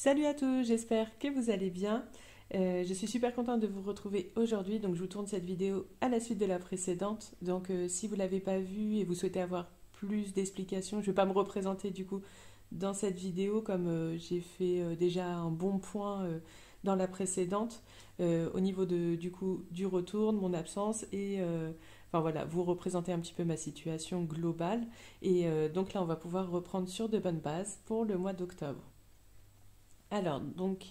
Salut à tous, j'espère que vous allez bien. Je suis super contente de vous retrouver aujourd'hui. Donc je vous tourne cette vidéo à la suite de la précédente. Donc si vous ne l'avez pas vue et vous souhaitez avoir plus d'explications, je ne vais pas me représenter du coup dans cette vidéo comme j'ai fait déjà un bon point dans la précédente au niveau du coup du retour, de mon absence et enfin voilà, vous représenter un petit peu ma situation globale. Et donc là on va pouvoir reprendre sur de bonnes bases pour le mois d'octobre. Alors, donc,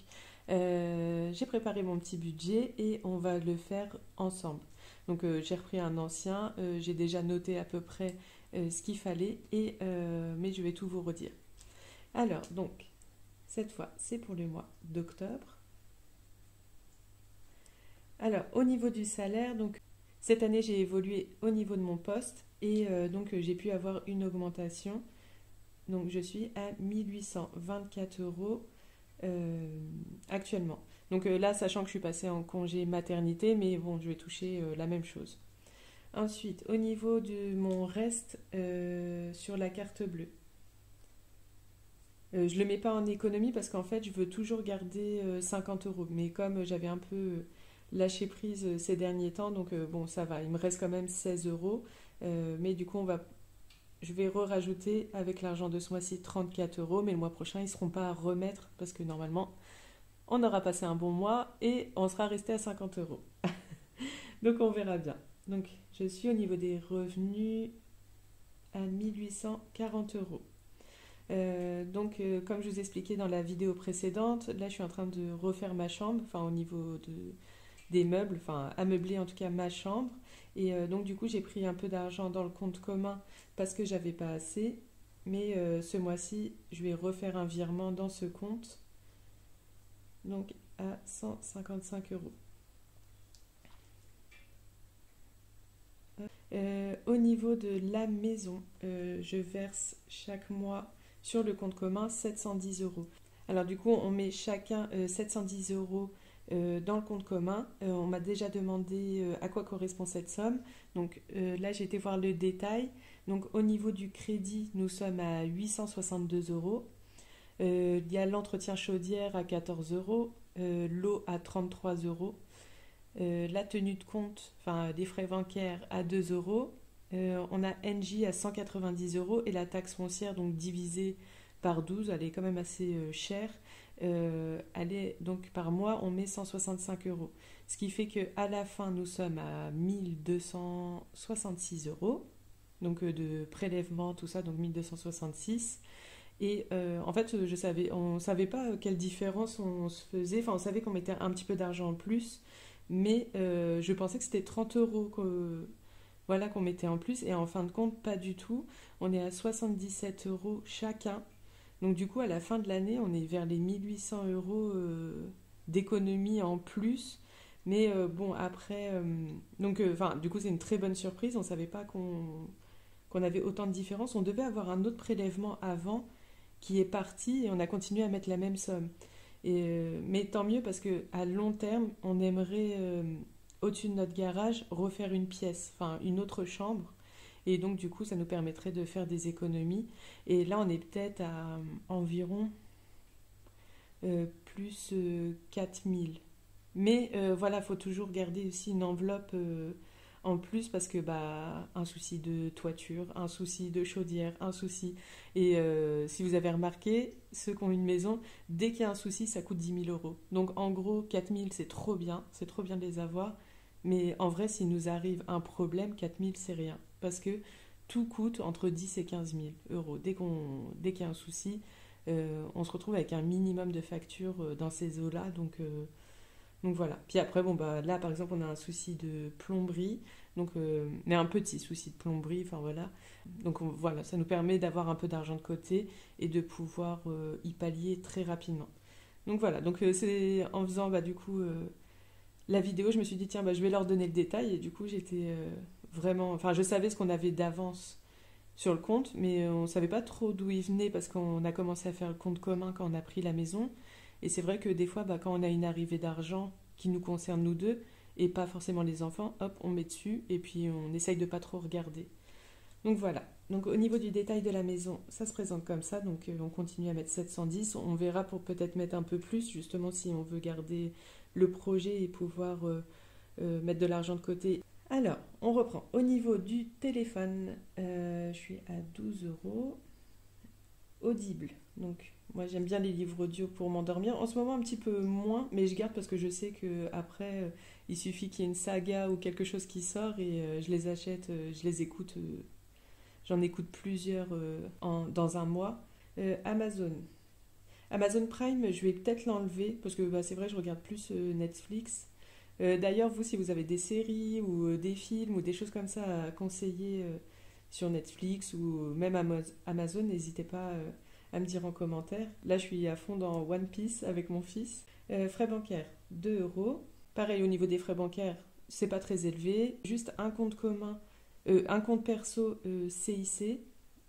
j'ai préparé mon petit budget et on va le faire ensemble. Donc, j'ai repris un ancien, j'ai déjà noté à peu près ce qu'il fallait, mais je vais tout vous redire. Alors, donc, cette fois, c'est pour le mois d'octobre. Alors, au niveau du salaire, donc, cette année, j'ai évolué au niveau de mon poste et donc, j'ai pu avoir une augmentation. Donc, je suis à 1 824 € actuellement. Donc là, sachant que je suis passée en congé maternité, mais bon, je vais toucher la même chose. Ensuite, au niveau de mon reste sur la carte bleue, je ne le mets pas en économie parce qu'en fait, je veux toujours garder 50 euros. Mais comme j'avais un peu lâché prise ces derniers temps, donc bon, ça va, il me reste quand même 16 euros. Mais du coup, je vais rajouter avec l'argent de ce mois-ci 34 euros, mais le mois prochain, ils ne seront pas à remettre parce que normalement, on aura passé un bon mois et on sera resté à 50 euros. Donc on verra bien. Donc je suis au niveau des revenus à 1 840 €. Comme je vous expliquais dans la vidéo précédente, là je suis en train de refaire ma chambre, enfin au niveau des meubles, enfin ameubler en tout cas ma chambre. Et donc du coup j'ai pris un peu d'argent dans le compte commun parce que j'avais pas assez. Mais ce mois-ci, je vais refaire un virement dans ce compte, donc à 155 euros. Au niveau de la maison, je verse chaque mois sur le compte commun 710 euros. Alors du coup, on met chacun 710 euros dans le compte commun. On m'a déjà demandé à quoi correspond cette somme. Donc là, j'ai été voir le détail. Donc au niveau du crédit, nous sommes à 862 euros. Il y a l'entretien chaudière à 14 euros, l'eau à 33 euros. La tenue de compte, enfin des frais bancaires à 2 euros. On a NJ à 190 euros et la taxe foncière donc divisée par 12, elle est quand même assez chère. Elle est, donc par mois, on met 165 euros. Ce qui fait qu'à la fin, nous sommes à 1266 euros. Donc de prélèvement, tout ça, donc 1266. Et en fait, on ne savait pas quelle différence on se faisait. Enfin, on savait qu'on mettait un petit peu d'argent en plus, mais je pensais que c'était 30 euros voilà, qu'on mettait en plus. Et en fin de compte, pas du tout. On est à 77 euros chacun. Donc du coup, à la fin de l'année, on est vers les 1800 euros d'économie en plus. Mais bon, après... du coup, c'est une très bonne surprise. On ne savait pas qu'on avait autant de différence. On devait avoir un autre prélèvement avant qui est parti et on a continué à mettre la même somme. Mais tant mieux parce que à long terme, on aimerait au-dessus de notre garage refaire une pièce, enfin une autre chambre. Et donc du coup, ça nous permettrait de faire des économies. Et là, on est peut-être à environ plus 4000. Mais voilà, il faut toujours garder aussi une enveloppe en plus parce que bah un souci de toiture, un souci de chaudière, un souci. Et si vous avez remarqué, ceux qui ont une maison, dès qu'il y a un souci, ça coûte 10 000 euros. Donc en gros, 4000 c'est trop bien de les avoir. Mais en vrai, s'il nous arrive un problème, 4000 c'est rien. Parce que tout coûte entre 10 et 15 000 euros. Dès qu'il y a un souci, on se retrouve avec un minimum de factures dans ces eaux-là. Donc voilà. Puis après, bon, bah, là, par exemple, on a un souci de plomberie, donc, mais un petit souci de plomberie, enfin voilà. Donc voilà, ça nous permet d'avoir un peu d'argent de côté et de pouvoir y pallier très rapidement. Donc voilà, donc c'est en faisant bah, du coup la vidéo, je me suis dit, tiens, bah, je vais leur donner le détail et du coup, j'étais vraiment... Enfin, je savais ce qu'on avait d'avance sur le compte, mais on ne savait pas trop d'où il venait parce qu'on a commencé à faire le compte commun quand on a pris la maison. Et c'est vrai que des fois, bah, quand on a une arrivée d'argent qui nous concerne nous deux et pas forcément les enfants, hop, on met dessus et puis on essaye de pas trop regarder. Donc voilà. Donc au niveau du détail de la maison, ça se présente comme ça. Donc on continue à mettre 710. On verra pour peut-être mettre un peu plus, justement si on veut garder le projet et pouvoir mettre de l'argent de côté. Alors, on reprend. Au niveau du téléphone, je suis à 12 euros. Audible. Donc, moi, j'aime bien les livres audio pour m'endormir. En ce moment, un petit peu moins, mais je garde parce que je sais que après, il suffit qu'il y ait une saga ou quelque chose qui sort et je les achète, je les écoute. J'en écoute plusieurs dans un mois. Amazon. Amazon Prime, je vais peut-être l'enlever parce que bah, c'est vrai, je regarde plus Netflix. D'ailleurs, vous, si vous avez des séries ou des films ou des choses comme ça à conseiller sur Netflix ou même Amazon, n'hésitez pas à me dire en commentaire. Là, je suis à fond dans One Piece avec mon fils. Frais bancaires, 2 euros. Pareil, au niveau des frais bancaires, c'est pas très élevé. Juste un compte commun, un compte perso CIC.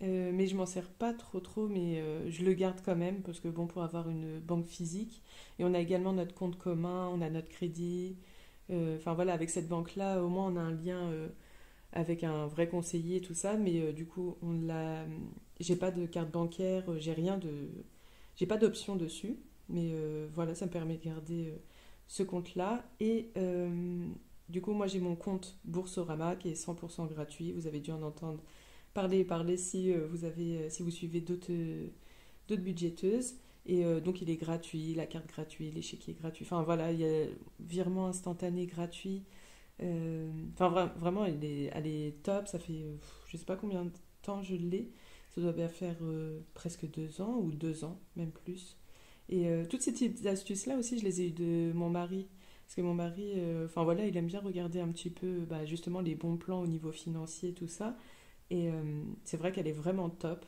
Mais je m'en sers pas trop, mais je le garde quand même parce que bon, pour avoir une banque physique. Et on a également notre compte commun, on a notre crédit. Enfin voilà, avec cette banque-là, au moins on a un lien avec un vrai conseiller et tout ça, mais du coup, j'ai pas de carte bancaire, j'ai pas d'option dessus, mais voilà, ça me permet de garder ce compte-là. Et du coup, moi j'ai mon compte Boursorama qui est 100% gratuit. Vous avez dû en entendre parler si si vous suivez d'autres budgéteuses. Et donc il est gratuit, la carte gratuite, l'échiquier gratuit. Enfin voilà, il y a virement instantané gratuit. Enfin vraiment, elle est top. Ça fait je sais pas combien de temps je l'ai. Ça doit bien faire presque 2 ans ou 2 ans, même plus. Et toutes ces petites astuces-là aussi, je les ai eues de mon mari. Parce que mon mari, enfin voilà, il aime bien regarder un petit peu bah, justement les bons plans au niveau financier, tout ça. Et c'est vrai qu'elle est vraiment top.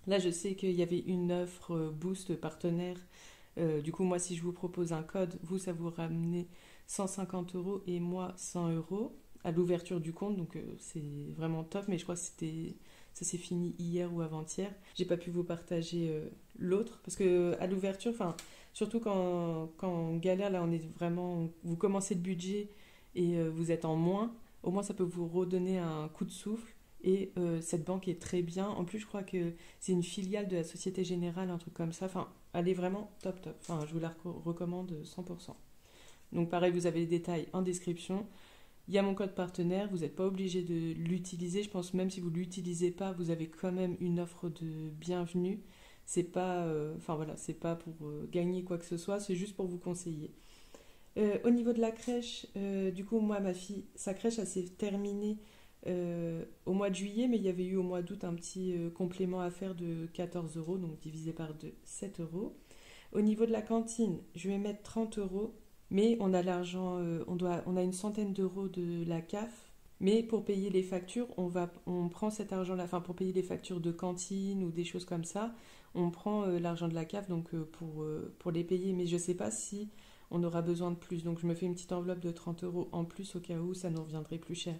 Là, je sais qu'il y avait une offre Boost partenaire. Du coup, moi, si je vous propose un code, vous, ça vous ramenait 150 euros et moi 100 euros à l'ouverture du compte. Donc, c'est vraiment top. Mais je crois que ça s'est fini hier ou avant-hier. J'ai pas pu vous partager l'autre parce que à l'ouverture, enfin, surtout quand on galère, là, on est vraiment. Vous commencez le budget et vous êtes en moins. Au moins, ça peut vous redonner un coup de souffle. Et cette banque est très bien. En plus, je crois que c'est une filiale de la Société Générale, un truc comme ça. Enfin, elle est vraiment top. Enfin, je vous la recommande 100%. Donc pareil, vous avez les détails en description. Il y a mon code partenaire, vous n'êtes pas obligé de l'utiliser. Je pense même si vous ne l'utilisez pas, vous avez quand même une offre de bienvenue. C'est pas, enfin voilà, c'est pas pour gagner quoi que ce soit, c'est juste pour vous conseiller. Au niveau de la crèche, du coup, moi, ma fille, sa crèche, elle s'est terminée au mois de juillet, mais il y avait eu au mois d'août un petit complément à faire de 14 euros, donc divisé par 2, 7 euros. Au niveau de la cantine, je vais mettre 30 euros, mais on a l'argent, on a une centaine d'euros de la CAF, mais pour payer les factures, on prend cet argent-là, enfin pour payer les factures de cantine ou des choses comme ça, on prend l'argent de la CAF donc pour les payer, mais je ne sais pas si on aura besoin de plus, donc je me fais une petite enveloppe de 30 euros en plus au cas où ça nous reviendrait plus cher.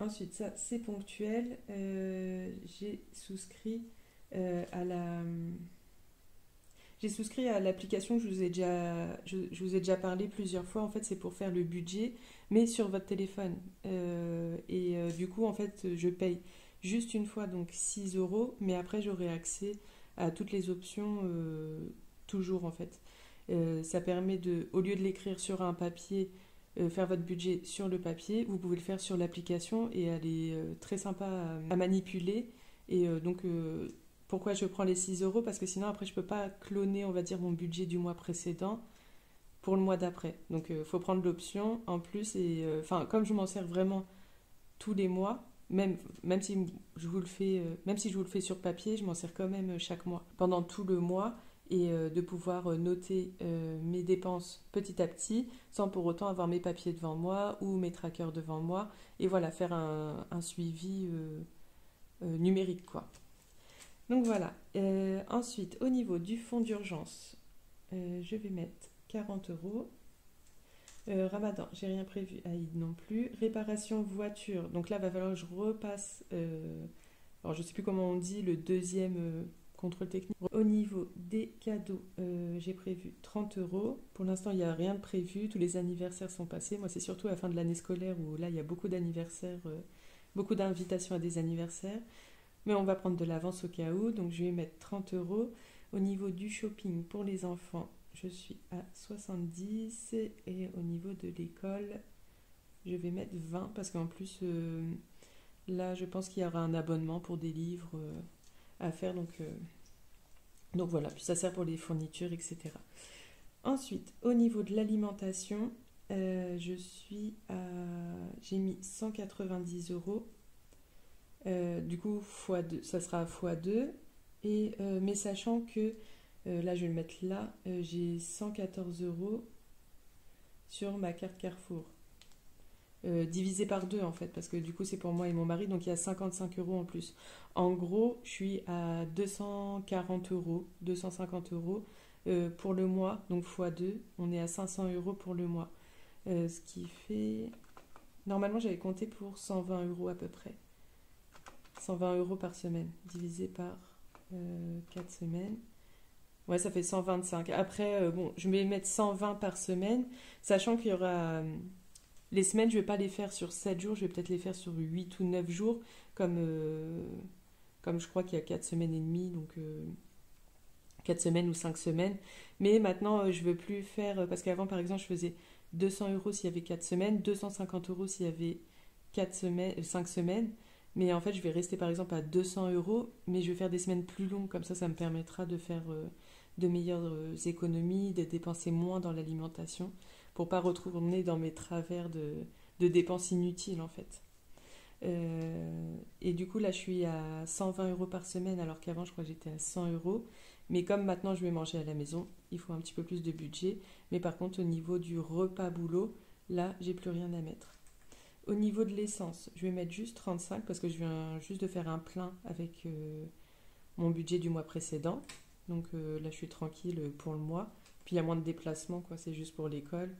Ensuite, ça, c'est ponctuel. J'ai souscrit à la... J'ai souscrit à l'application que je vous ai déjà parlé plusieurs fois. En fait, c'est pour faire le budget, mais sur votre téléphone. Du coup, en fait, je paye juste une fois, donc 6 euros, mais après, j'aurai accès à toutes les options toujours, en fait. Ça permet de, au lieu de l'écrire sur un papier, faire votre budget sur le papier, vous pouvez le faire sur l'application et elle est très sympa à manipuler. Et pourquoi je prends les 6 euros? Parce que sinon, après, je ne peux pas cloner, on va dire, mon budget du mois précédent pour le mois d'après. Donc, il faut prendre l'option en plus. Et enfin, comme je m'en sers vraiment tous les mois, même si même si je vous le fais sur papier, je m'en sers quand même chaque mois, pendant tout le mois, et de pouvoir noter mes dépenses petit à petit, sans pour autant avoir mes papiers devant moi ou mes trackers devant moi, et voilà, faire un suivi numérique, quoi. Donc voilà. Ensuite, au niveau du fonds d'urgence, je vais mettre 40 euros. Ramadan, j'ai rien prévu. Aïd non plus. Réparation voiture. Donc là, va falloir que je repasse. Alors, je sais plus comment on dit le deuxième contrôle technique. Au niveau des cadeaux, j'ai prévu 30 euros. Pour l'instant, il n'y a rien de prévu. Tous les anniversaires sont passés. Moi, c'est surtout à la fin de l'année scolaire où là, il y a beaucoup d'anniversaires beaucoup d'invitations à des anniversaires. Mais on va prendre de l'avance au cas où, donc je vais mettre 30 euros. Au niveau du shopping pour les enfants, je suis à 70 et au niveau de l'école, je vais mettre 20 parce qu'en plus, là, je pense qu'il y aura un abonnement pour des livres à faire, donc voilà, puis ça sert pour les fournitures, etc. Ensuite, au niveau de l'alimentation, j'ai mis 190 euros. Du coup, ça sera x2. Mais sachant que, là je vais le mettre là, j'ai 114 euros sur ma carte Carrefour. Divisé par 2 en fait, parce que du coup c'est pour moi et mon mari, donc il y a 55 euros en plus. En gros, je suis à 240 euros, 250 euros pour le mois, donc x2, on est à 500 euros pour le mois. Ce qui fait... Normalement j'avais compté pour 120 euros à peu près. 120 euros par semaine, divisé par 4 semaines. Ouais, ça fait 125. Après, bon, je vais mettre 120 par semaine, sachant qu'il y aura... les semaines, je ne vais pas les faire sur 7 jours, je vais peut-être les faire sur 8 ou 9 jours, comme je crois qu'il y a 4 semaines et demie, donc 4 semaines ou 5 semaines. Mais maintenant, je ne veux plus faire... parce qu'avant, par exemple, je faisais 200 euros s'il y avait 4 semaines, 250 euros s'il y avait 5 semaines. Mais en fait, je vais rester par exemple à 200 euros, mais je vais faire des semaines plus longues. Comme ça me permettra de faire de meilleures économies, de dépenser moins dans l'alimentation, pour pas retourner dans mes travers de dépenses inutiles en fait. Et du coup, là, je suis à 120 euros par semaine, alors qu'avant, je crois que j'étais à 100 euros. Mais comme maintenant, je vais manger à la maison, il faut un petit peu plus de budget. Mais par contre, au niveau du repas boulot, là, j'ai plus rien à mettre. Au niveau de l'essence, je vais mettre juste 35 parce que je viens juste de faire un plein avec mon budget du mois précédent. Donc là, je suis tranquille pour le mois. Puis il y a moins de déplacements, quoi. C'est juste pour l'école,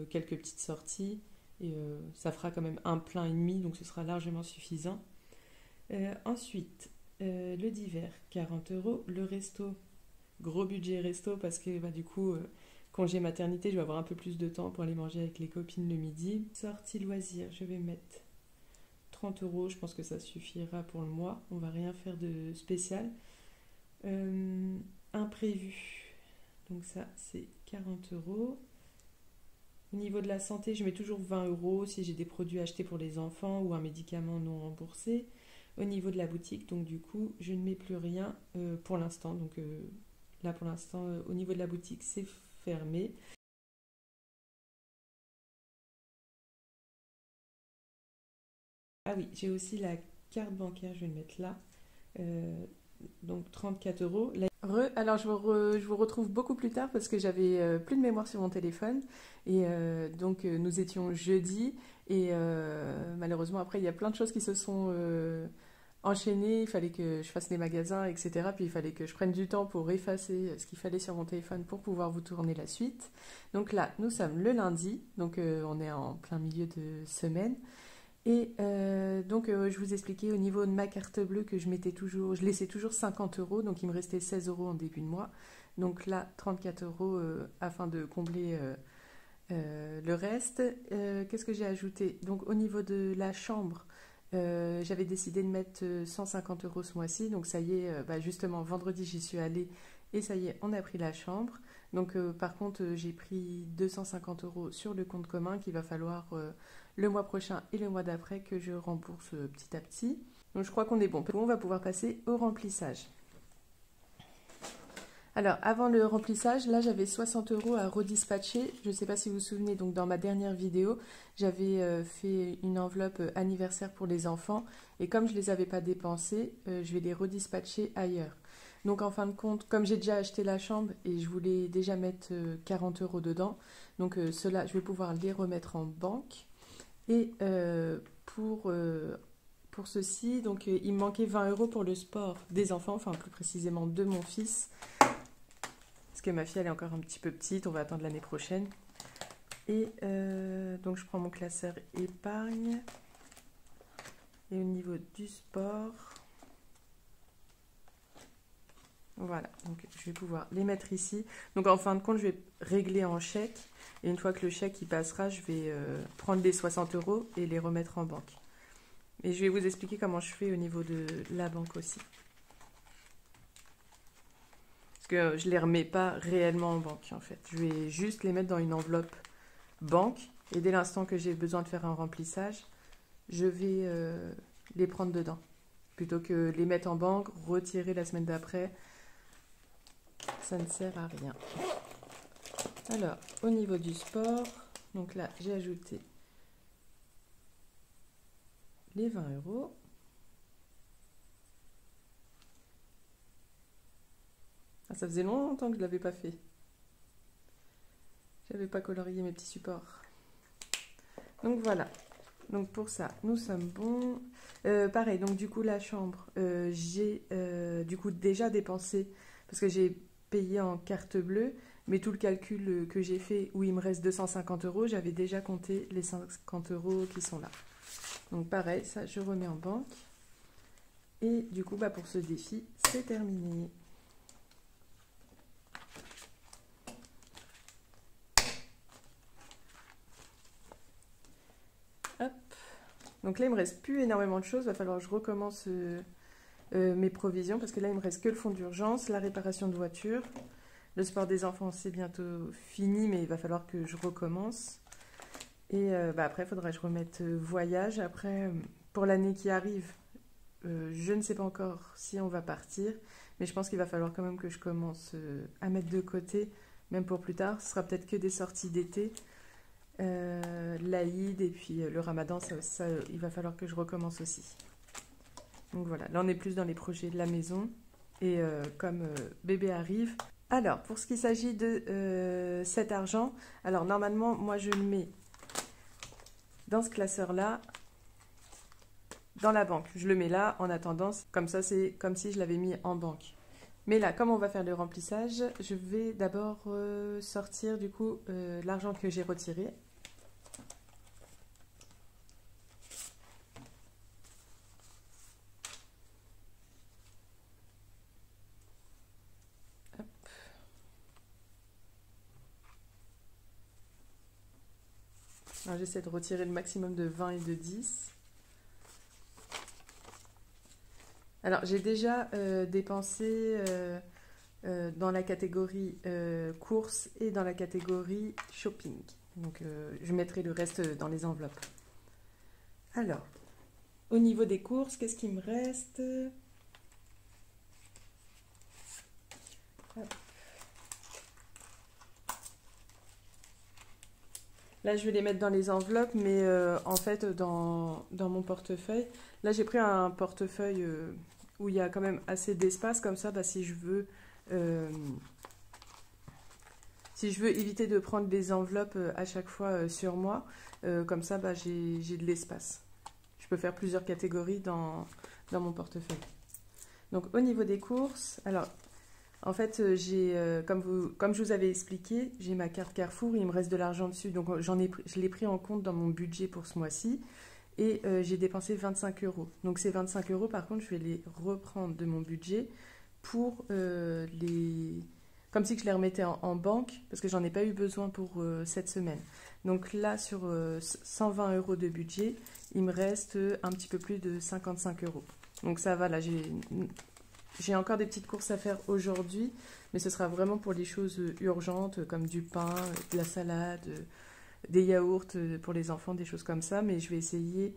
quelques petites sorties. Et ça fera quand même un plein et demi, donc ce sera largement suffisant. Ensuite, le divers, 40 euros. Le resto, gros budget resto parce que du coup... congé maternité, je vais avoir un peu plus de temps pour aller manger avec les copines le midi. Sortie loisirs, je vais mettre 30 euros. Je pense que ça suffira pour le mois. On va rien faire de spécial. Imprévu. Donc ça, c'est 40 euros. Au niveau de la santé, je mets toujours 20 euros si j'ai des produits achetés pour les enfants ou un médicament non remboursé. Au niveau de la boutique, donc du coup, je ne mets plus rien pour l'instant. Donc là, pour l'instant, au niveau de la boutique, c'est fermé. Ah oui, j'ai aussi la carte bancaire, je vais le mettre là. Euh, donc 34 euros. Alors je vous retrouve beaucoup plus tard parce que j'avais plus de mémoire sur mon téléphone. Et donc nous étions jeudi. Et malheureusement après il y a plein de choses qui se sont enchaînées. Il fallait que je fasse les magasins, etc. Puis il fallait que je prenne du temps pour effacer ce qu'il fallait sur mon téléphone pour pouvoir vous tourner la suite. Donc là, nous sommes le lundi. Donc on est en plein milieu de semaine. Et donc, je vous expliquais au niveau de ma carte bleue que je laissais toujours 50 euros, donc il me restait 16 euros en début de mois. Donc là, 34 euros afin de combler le reste. Qu'est-ce que j'ai ajouté? Donc, au niveau de la chambre, j'avais décidé de mettre 150 euros ce mois-ci. Donc, ça y est, justement, vendredi, j'y suis allée et ça y est, on a pris la chambre. Donc, par contre, j'ai pris 250 euros sur le compte commun qu'il va falloir le mois prochain et le mois d'après que je rembourse petit à petit. Donc, je crois qu'on est bon. On va pouvoir passer au remplissage. Alors, avant le remplissage, là, j'avais 60 euros à redispatcher. Je ne sais pas si vous vous souvenez, donc dans ma dernière vidéo, j'avais fait une enveloppe anniversaire pour les enfants. Et comme je ne les avais pas dépensés, je vais les redispatcher ailleurs. Donc en fin de compte, comme j'ai déjà acheté la chambre et je voulais déjà mettre 40 euros dedans, donc cela, je vais pouvoir les remettre en banque. Et pour ceci, donc il me manquait 20 euros pour le sport des enfants, enfin plus précisément de mon fils. Parce que ma fille, elle est encore un petit peu petite, on va attendre l'année prochaine. Et donc je prends mon classeur épargne. Et au niveau du sport... Voilà, donc je vais pouvoir les mettre ici. Donc en fin de compte, je vais régler en chèque. Et une fois que le chèque il passera, je vais prendre les 60 euros et les remettre en banque. Et je vais vous expliquer comment je fais au niveau de la banque aussi. Parce que je ne les remets pas réellement en banque en fait. Je vais juste les mettre dans une enveloppe banque. Et dès l'instant que j'ai besoin de faire un remplissage, je vais les prendre dedans. Plutôt que les mettre en banque, retirer la semaine d'après. Ça ne sert à rien. Alors, au niveau du sport, donc là, j'ai ajouté les 20 €. Ah, ça faisait longtemps que je ne l'avais pas fait. Je n'avais pas colorié mes petits supports. Donc voilà. Donc pour ça, nous sommes bons. Pareil, donc du coup, la chambre, j'ai du coup déjà dépensé, parce que j'ai payé en carte bleue, mais tout le calcul que j'ai fait, où il me reste 250 €, j'avais déjà compté les 50 € qui sont là. Donc pareil, ça, je remets en banque. Et du coup, bah, pour ce défi, c'est terminé. Hop. Donc là, il me reste plus énormément de choses. Il va falloir que je recommence mes provisions, parce que là, il me reste que le fonds d'urgence, la réparation de voiture. Le sport des enfants, c'est bientôt fini, mais il va falloir que je recommence. Et bah, après, il faudra que je remette voyage. Après, pour l'année qui arrive, je ne sais pas encore si on va partir, mais je pense qu'il va falloir quand même que je commence à mettre de côté, même pour plus tard. Ce sera peut-être que des sorties d'été, l'Aïd et puis le Ramadan, ça, il va falloir que je recommence aussi. Donc voilà, là on est plus dans les projets de la maison, et comme bébé arrive. Alors, pour ce qui s'agit de cet argent, alors normalement, moi je le mets dans ce classeur-là, dans la banque. Je le mets là en attendant, comme ça c'est comme si je l'avais mis en banque. Mais là, comme on va faire le remplissage, je vais d'abord sortir du coup l'argent que j'ai retiré. Hop. Alors j'essaie de retirer le maximum de 20 et de 10. Alors, j'ai déjà dépensé dans la catégorie courses et dans la catégorie shopping. Donc, je mettrai le reste dans les enveloppes. Alors, au niveau des courses, qu'est-ce qu'il me reste? Hop. Là, je vais les mettre dans les enveloppes, mais en fait, dans mon portefeuille. Là, j'ai pris un portefeuille où il y a quand même assez d'espace. Comme ça, bah, si je veux éviter de prendre des enveloppes à chaque fois sur moi, comme ça, bah, j'ai de l'espace. Je peux faire plusieurs catégories dans mon portefeuille. Donc, au niveau des courses, alors, en fait, comme je vous avais expliqué, j'ai ma carte Carrefour, il me reste de l'argent dessus, donc je l'ai pris en compte dans mon budget pour ce mois-ci, et j'ai dépensé 25 €. Donc ces 25 €, par contre, je vais les reprendre de mon budget pour comme si je les remettais en banque, parce que j'en ai pas eu besoin pour cette semaine. Donc là, sur 120 € de budget, il me reste un petit peu plus de 55 €. Donc ça va, là, j'ai encore des petites courses à faire aujourd'hui, mais ce sera vraiment pour les choses urgentes, comme du pain, de la salade, des yaourts pour les enfants, des choses comme ça. Mais je vais essayer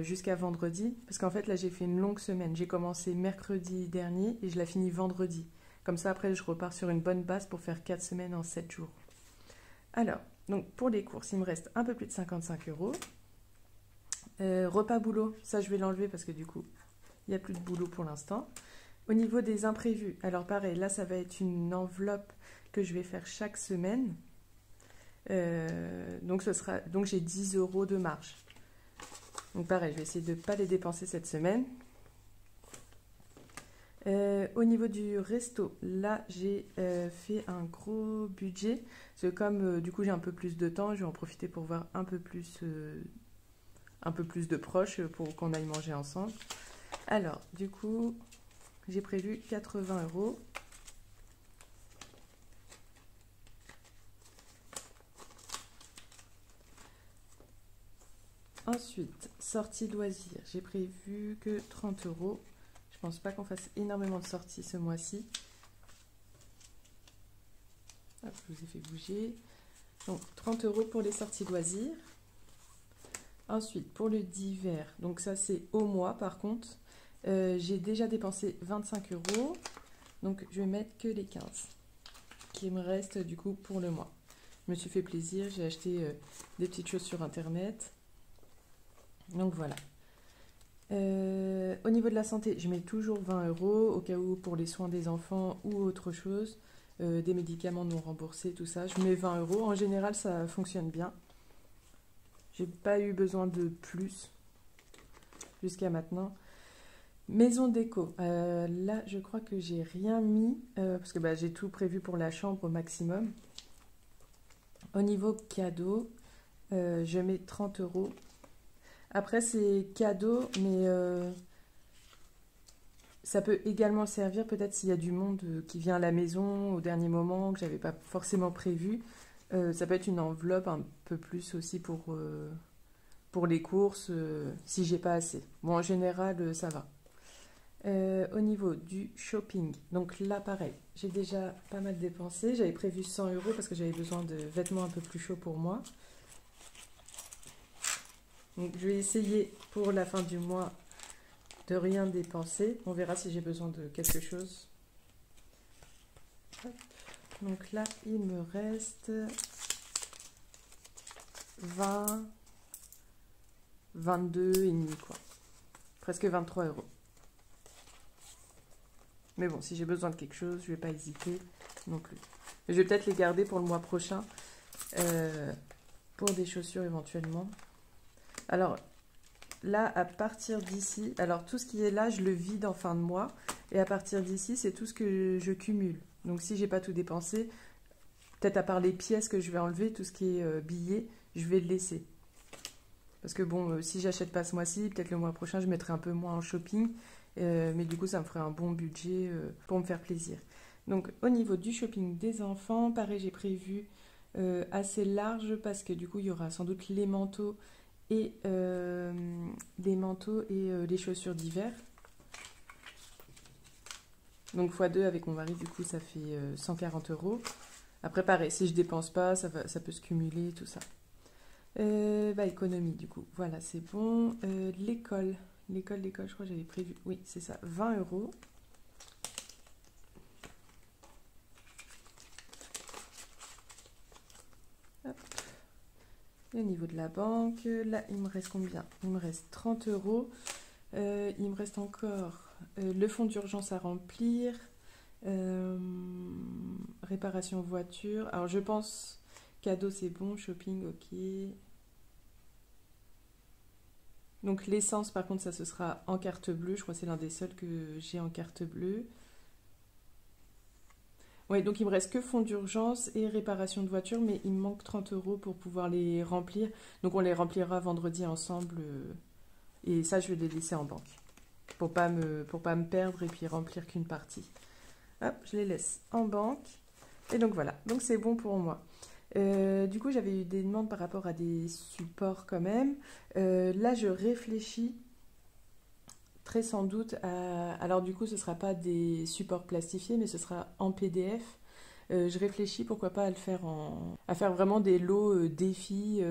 jusqu'à vendredi, parce qu'en fait, là, j'ai fait une longue semaine. J'ai commencé mercredi dernier et je la finis vendredi. Comme ça, après, je repars sur une bonne base pour faire 4 semaines en 7 jours. Alors, donc pour les courses, il me reste un peu plus de 55 €. Repas boulot, ça, je vais l'enlever parce que du coup, il n'y a plus de boulot pour l'instant. Au niveau des imprévus, alors pareil, là ça va être une enveloppe que je vais faire chaque semaine. Donc j'ai 10 € de marge. Donc pareil, je vais essayer de ne pas les dépenser cette semaine. Au niveau du resto, là j'ai fait un gros budget. Parce que comme du coup j'ai un peu plus de temps, je vais en profiter pour voir un peu plus de proches pour qu'on aille manger ensemble. Alors, du coup, j'ai prévu 80 €. Ensuite, sortie loisirs. J'ai prévu que 30 €. Je pense pas qu'on fasse énormément de sorties ce mois-ci. Hop, je vous ai fait bouger. Donc 30 € pour les sorties loisirs. Ensuite, pour le d'hiver, donc ça c'est au mois par contre, j'ai déjà dépensé 25 €. Donc je vais mettre que les 15 qui me restent du coup pour le mois. Je me suis fait plaisir, j'ai acheté des petites choses sur internet. Donc voilà. Au niveau de la santé, je mets toujours 20 € au cas où pour les soins des enfants ou autre chose. Des médicaments non remboursés, tout ça. Je mets 20 €. En général, ça fonctionne bien. J'ai pas eu besoin de plus jusqu'à maintenant. Maison déco. Là, je crois que j'ai rien mis parce que j'ai tout prévu pour la chambre au maximum. Au niveau cadeau, je mets 30 €. Après, c'est cadeau, mais ça peut également servir peut-être s'il y a du monde qui vient à la maison au dernier moment, que j'avais pas forcément prévu. Ça peut être une enveloppe un peu plus aussi pour les courses, si j'ai pas assez. Bon, en général, ça va. Au niveau du shopping, donc là pareil, j'ai déjà pas mal dépensé. J'avais prévu 100 € parce que j'avais besoin de vêtements un peu plus chauds pour moi. Donc je vais essayer pour la fin du mois de rien dépenser. On verra si j'ai besoin de quelque chose. Hop. Donc là, il me reste 20, 22 et demi quoi. Presque 23 €. Mais bon, si j'ai besoin de quelque chose, je vais pas hésiter non plus. Je vais peut-être les garder pour le mois prochain, pour des chaussures éventuellement. Alors, là, à partir d'ici, alors tout ce qui est là, je le vide en fin de mois. Et à partir d'ici, c'est tout ce que je cumule. Donc si j'ai pas tout dépensé, peut-être à part les pièces que je vais enlever, tout ce qui est billets, je vais le laisser. Parce que bon, si j'achète pas ce mois-ci, peut-être le mois prochain, je mettrai un peu moins en shopping. Mais du coup, ça me ferait un bon budget pour me faire plaisir. Donc, au niveau du shopping des enfants, pareil, j'ai prévu assez large parce que du coup, il y aura sans doute les manteaux et les chaussures d'hiver. Donc, x2 avec mon mari, du coup, ça fait 140 €. Après, pareil, si je dépense pas, ça peut se cumuler, tout ça. Économie, du coup. Voilà, c'est bon. L'école, je crois que j'avais prévu. Oui, c'est ça, 20 €. Hop. Et au niveau de la banque, là, il me reste combien? Il me reste 30 €. Il me reste encore le fonds d'urgence à remplir. Réparation voiture. Alors, je pense cadeau, c'est bon. Shopping, ok. Donc l'essence, par contre, ça ce sera en carte bleue. Je crois que c'est l'un des seuls que j'ai en carte bleue. Oui, donc il me reste que fonds d'urgence et réparation de voiture, mais il me manque 30 € pour pouvoir les remplir. Donc on les remplira vendredi ensemble. Et ça, je vais les laisser en banque. Pour pas me perdre et puis remplir qu'une partie. Hop, je les laisse en banque. Et donc voilà, donc c'est bon pour moi. Du coup, j'avais eu des demandes par rapport à des supports quand même. Là, je réfléchis très sans doute à... Alors du coup, ce ne sera pas des supports plastifiés, mais ce sera en PDF. Je réfléchis pourquoi pas à faire vraiment des lots défis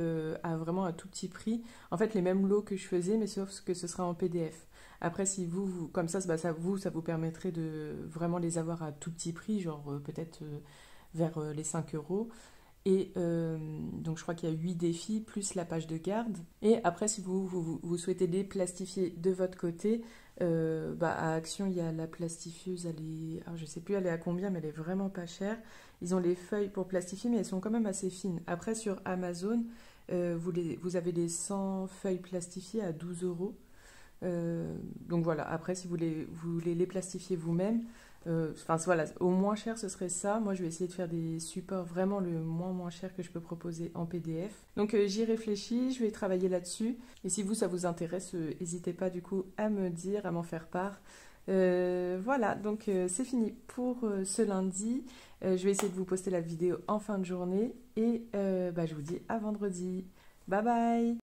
à vraiment un tout petit prix. En fait, les mêmes lots que je faisais, mais sauf que ce sera en PDF. Après, si comme ça, ça vous permettrait de vraiment les avoir à tout petit prix, genre peut-être vers les 5 €. Et donc je crois qu'il y a 8 défis plus la page de garde. Et après, si vous souhaitez les plastifier de votre côté, à Action, il y a la plastifieuse, alors je sais plus elle est à combien, mais elle est vraiment pas chère. Ils ont les feuilles pour plastifier, mais elles sont quand même assez fines. Après, sur Amazon, vous avez les 100 feuilles plastifiées à 12 €. Donc voilà, après, si vous voulez les plastifier vous-même, voilà, au moins cher ce serait ça. Moi je vais essayer de faire des supports vraiment le moins cher que je peux proposer en PDF. Donc j'y réfléchis, je vais travailler là-dessus. Et si ça vous intéresse, n'hésitez pas du coup à me dire, à m'en faire part. Voilà, donc c'est fini pour ce lundi. Je vais essayer de vous poster la vidéo en fin de journée. Et je vous dis à vendredi. Bye bye!